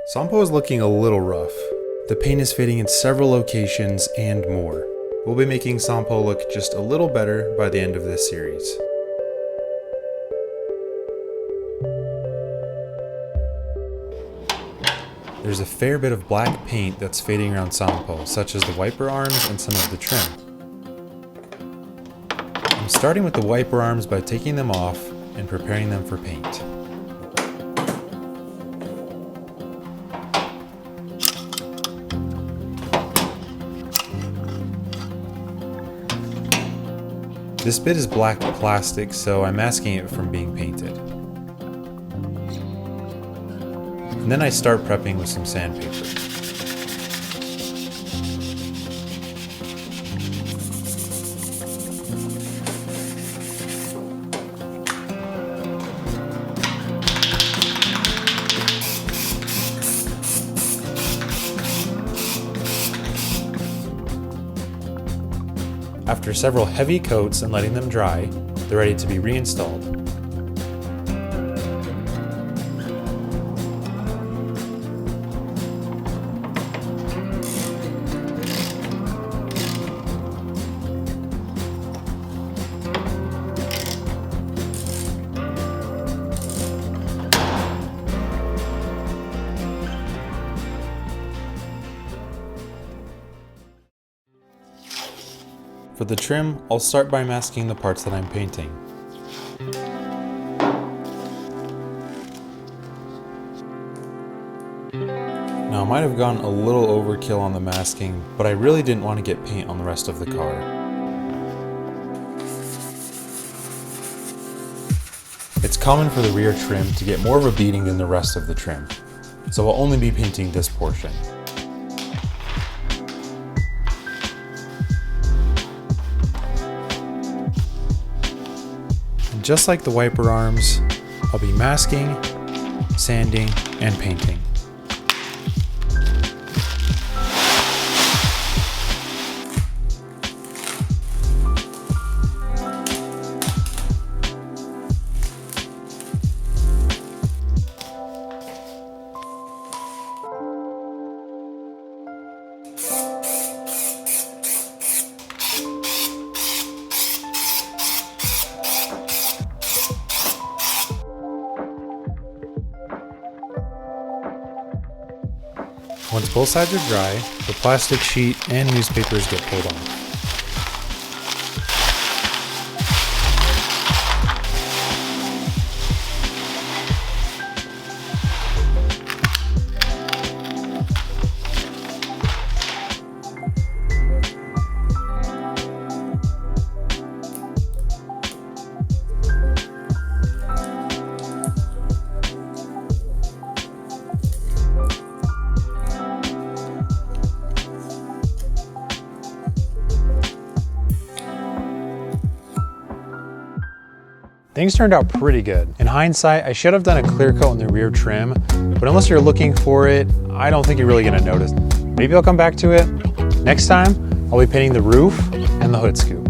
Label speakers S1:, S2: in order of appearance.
S1: Sampo is looking a little rough. The paint is fading in several locations and more. We'll be making Sampo look just a little better by the end of this series. There's a fair bit of black paint that's fading around Sampo, such as the wiper arms and some of the trim. I'm starting with the wiper arms by taking them off and preparing them for paint. This bit is black plastic, so I'm masking it from being painted. And then I start prepping with some sandpaper. After several heavy coats and letting them dry, they're ready to be reinstalled. For the trim, I'll start by masking the parts that I'm painting. Now I might have gone a little overkill on the masking, but I really didn't want to get paint on the rest of the car. It's common for the rear trim to get more of a beating than the rest of the trim, so I'll only be painting this portion. Just like the wiper arms, I'll be masking, sanding, and painting. Once both sides are dry, the plastic sheet and newspapers get pulled off. Things turned out pretty good. In hindsight, I should have done a clear coat on the rear trim, but unless you're looking for it, I don't think you're really gonna notice. Maybe I'll come back to it. Next time, I'll be painting the roof and the hood scoop.